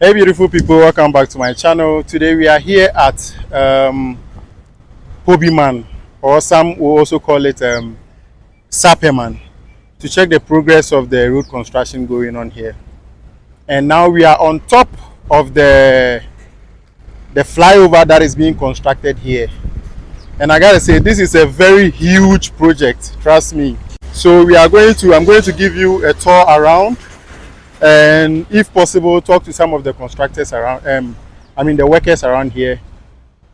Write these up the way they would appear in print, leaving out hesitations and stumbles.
Hey beautiful people, welcome back to my channel. Today we are here at Mann, or some will also call it Mann, to check the progress of the road construction going on here. And now we are on top of the flyover that is being constructed here. And I gotta say, this is a very huge project, trust me. So I'm going to give you a tour around, and if possible talk to some of the constructors around, the workers around here,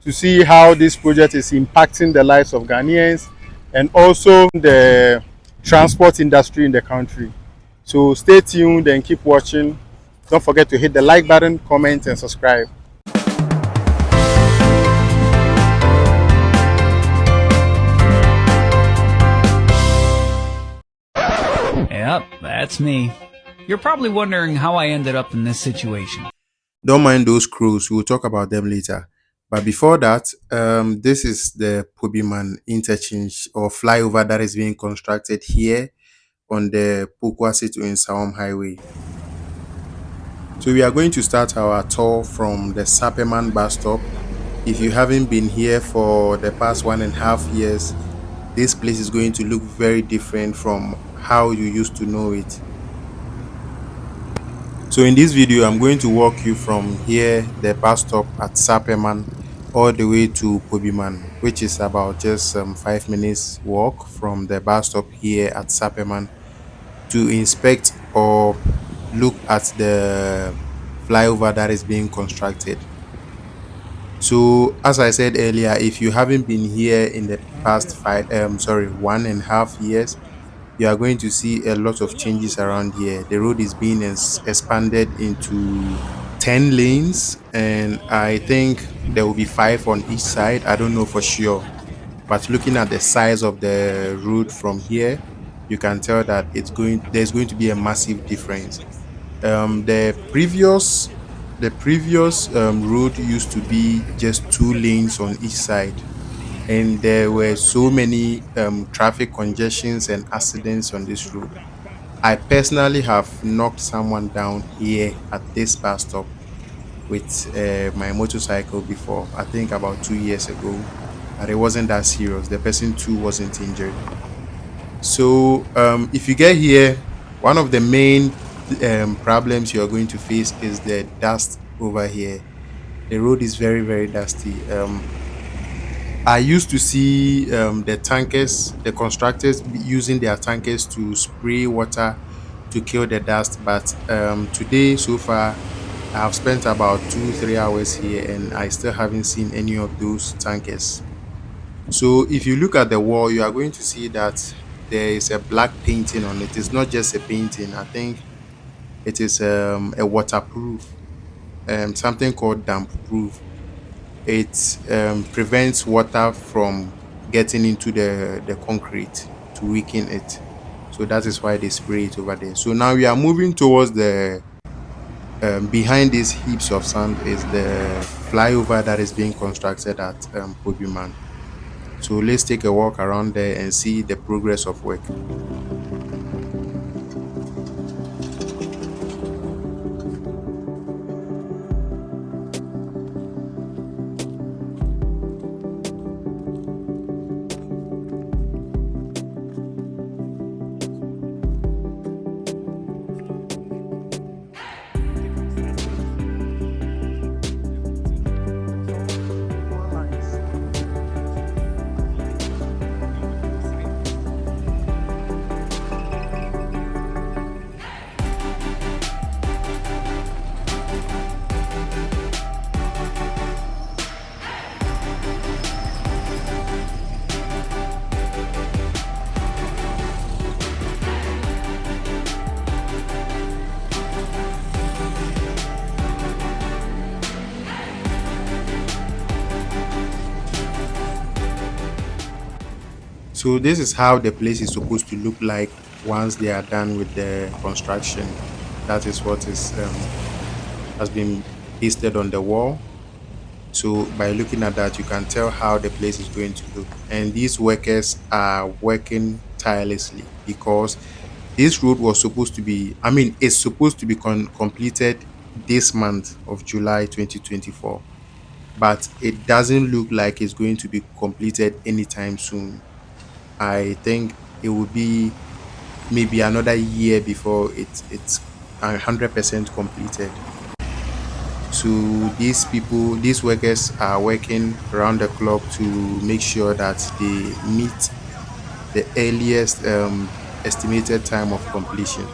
to see how this project is impacting the lives of Ghanaians and also the transport industry in the country. So stay tuned and keep watching. Don't forget to hit the like button, comment and subscribe. Yep, that's me. You're probably wondering how I ended up in this situation. Don't mind those crews, we'll talk about them later. But before that, this is the Mann interchange or flyover that is being constructed here on the Pokuasi-Nsawam highway. So we are going to start our tour from the Mann bus stop. If you haven't been here for the past 1.5 years, this place is going to look very different from how you used to know it. So in this video, I'm going to walk you from here, the bus stop at Mann, all the way to Mann, which is about just 5 minutes walk from the bus stop here at Mann, to inspect or look at the flyover that is being constructed. So as I said earlier, if you haven't been here in the past 1.5 years, you are going to see a lot of changes around here. The road is being expanded into 10 lanes, and I think there will be 5 on each side. I don't know for sure, but looking at the size of the road from here, you can tell that there's going to be a massive difference. The previous road used to be just 2 lanes on each side, and there were so many traffic congestions and accidents on this road. I personally have knocked someone down here at this bus stop with my motorcycle before, I think about 2 years ago, but it wasn't that serious. The person too wasn't injured. So if you get here, one of the main problems you're going to face is the dust over here. The road is very, very dusty. I used to see the constructors using their tankers to spray water to kill the dust. But today, so far, I have spent about 2-3 hours here and I still haven't seen any of those tankers. So if you look at the wall, you are going to see that there is a black painting on it. It's not just a painting. I think it is a waterproof, something called damp proof. It prevents water from getting into the concrete to weaken it. So that is why they spray it over there. So now we are moving towards the behind these heaps of sand is the flyover that is being constructed at Mann. So let's take a walk around there and see the progress of work. So this is how the place is supposed to look like once they are done with the construction. That is what is has been pasted on the wall. So by looking at that, you can tell how the place is going to look. And these workers are working tirelessly because this road was supposed to be, it's supposed to be completed this month of July 2024, but it doesn't look like it's going to be completed anytime soon. I think it will be maybe another year before it's 100% completed. So these people, these workers are working around the clock to make sure that they meet the earliest estimated time of completion.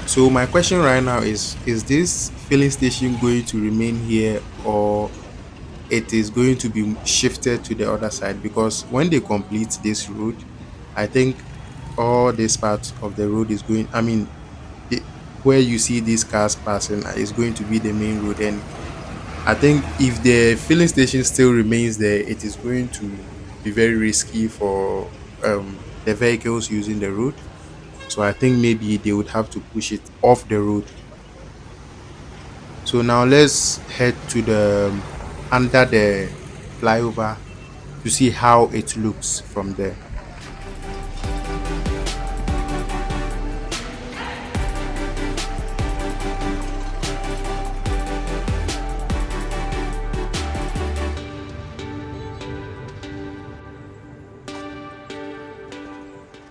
So my question right now is this filling station going to remain here, or it is going to be shifted to the other side? Because when they complete this road, I think all this part of the road is going, I mean, the, where you see these cars passing is going to be the main road. And I think if the filling station still remains there, it is going to be very risky for the vehicles using the road. So I think maybe they would have to push it off the road. So now let's head to the under the flyover to see how it looks from there.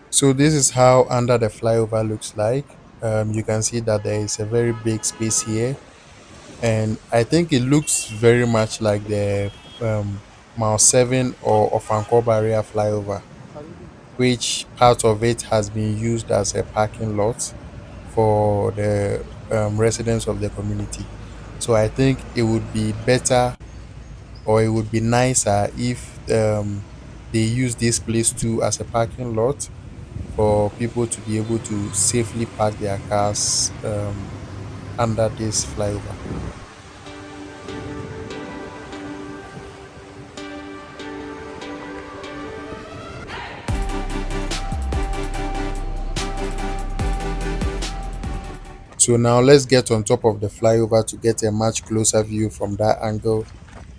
So this is how under the flyover looks like. You can see that there is a very big space here, and I think it looks very much like the Mile 7 or Ofanko Barrier flyover, which part of it has been used as a parking lot for the residents of the community. So I think it would be better, or it would be nicer if they use this place too as a parking lot for people to be able to safely park their cars under this flyover. So now let's get on top of the flyover to get a much closer view from that angle.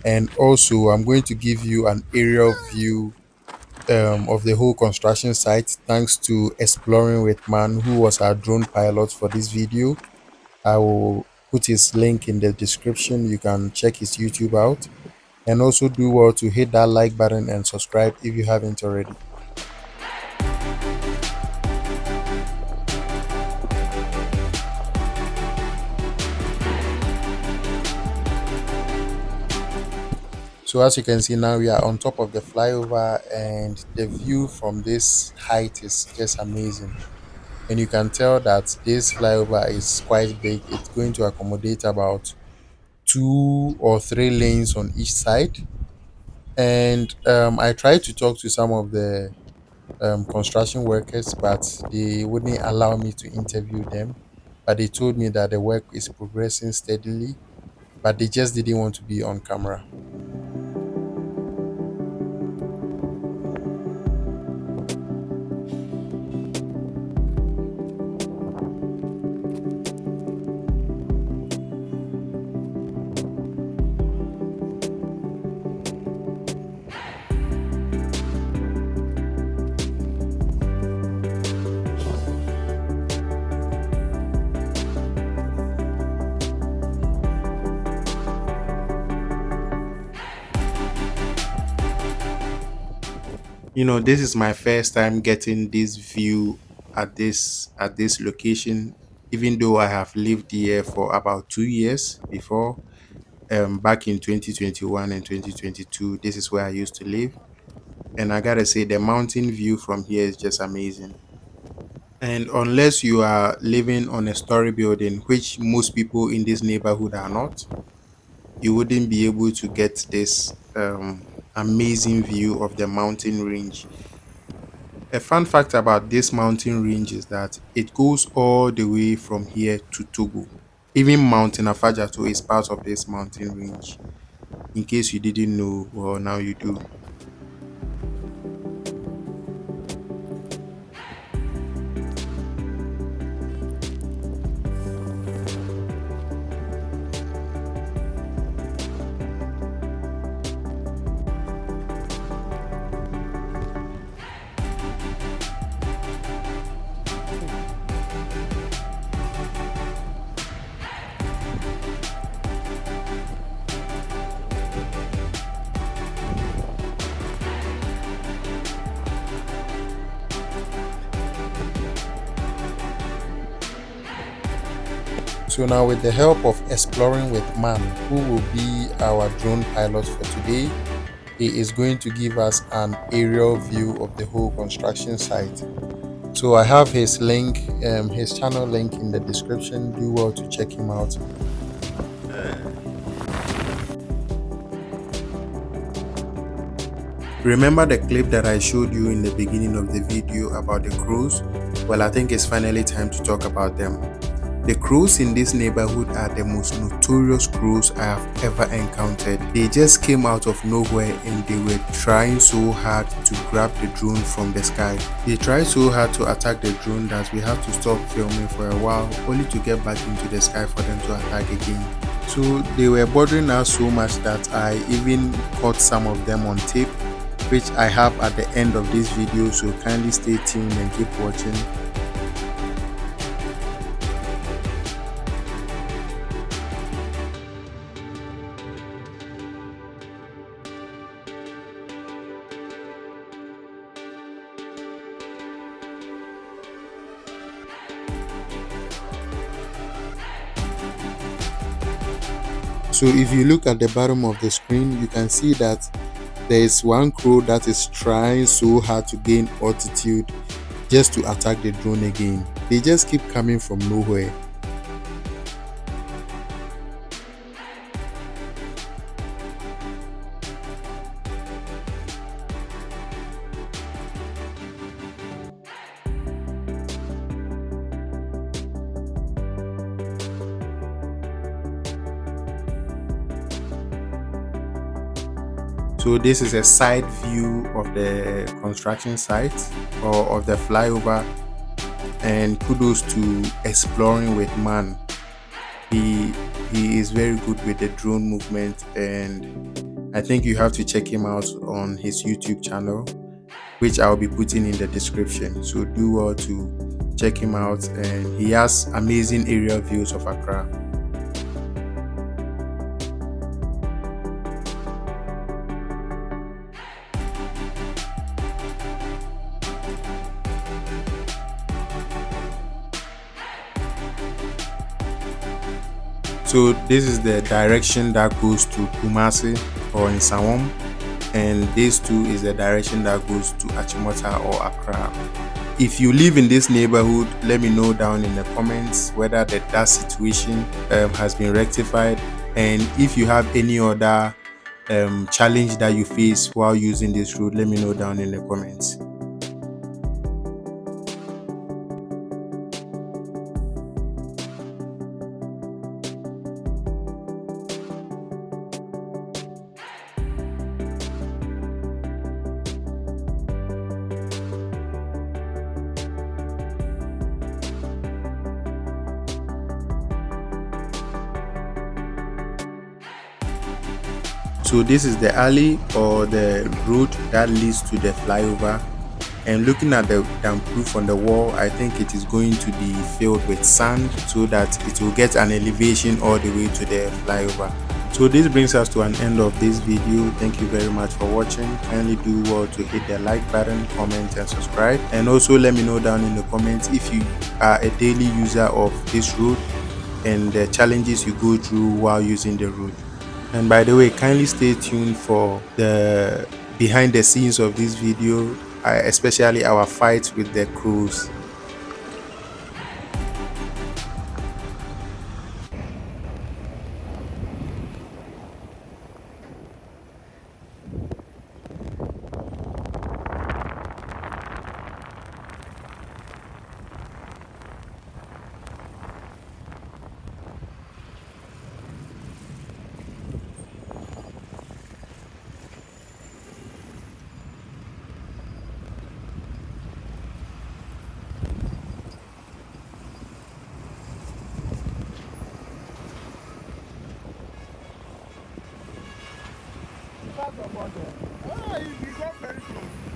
And also, I'm going to give you an aerial view of the whole construction site, thanks to Exploring with Man, who was our drone pilot for this video. I will put his link in the description. You can check his YouTube out. And also do well to hit that like button and subscribe if you haven't already. So as you can see now, we are on top of the flyover, and the view from this height is just amazing. And you can tell that this flyover is quite big. It's going to accommodate about 2 or 3 lanes on each side. And I tried to talk to some of the construction workers, but they wouldn't allow me to interview them. But they told me that the work is progressing steadily, but they just didn't want to be on camera. You know, this is my first time getting this view at this location, even though I have lived here for about 2 years before. Back in 2021 and 2022, this is where I used to live, and I gotta say the mountain view from here is just amazing. And unless you are living on a story building, which most people in this neighborhood are not, you wouldn't be able to get this amazing view of the mountain range. A fun fact about this mountain range is that it goes all the way from here to Togo. Even Mountain Afajato is part of this mountain range. In case you didn't know, well, now you do. So now, with the help of Exploring with Mann, who will be our drone pilot for today, he is going to give us an aerial view of the whole construction site. So I have his link, his channel link in the description. Do well to check him out. Remember the clip that I showed you in the beginning of the video about the crows? Well, I think it's finally time to talk about them. The crows in this neighborhood are the most notorious crows I have ever encountered. They just came out of nowhere and they were trying so hard to grab the drone from the sky. They tried so hard to attack the drone that we had to stop filming for a while, only to get back into the sky for them to attack again. So they were bothering us so much that I even caught some of them on tape, which I have at the end of this video, so kindly stay tuned and keep watching. So if you look at the bottom of the screen, you can see that there is one crow that is trying so hard to gain altitude just to attack the drone again. They just keep coming from nowhere. So this is a side view of the construction site or of the flyover, and kudos to Exploring with Mann. He is very good with the drone movement, and I think you have to check him out on his YouTube channel, which I'll be putting in the description. So do well to check him out, and he has amazing aerial views of Accra. So this is the direction that goes to Pokuasi-Nsawam, and this too is the direction that goes to Achimota or Accra. If you live in this neighborhood, let me know down in the comments whether that situation has been rectified, and if you have any other challenge that you face while using this route, let me know down in the comments. So this is the alley or the road that leads to the flyover, and looking at the damp-proof on the wall, I think it is going to be filled with sand so that it will get an elevation all the way to the flyover. So this brings us to an end of this video. Thank you very much for watching. Kindly do well to hit the like button, comment and subscribe, and also let me know down in the comments if you are a daily user of this road and the challenges you go through while using the road. And by the way, kindly stay tuned for the behind the scenes of this video, especially our fight with the crows. Ah, you got very close.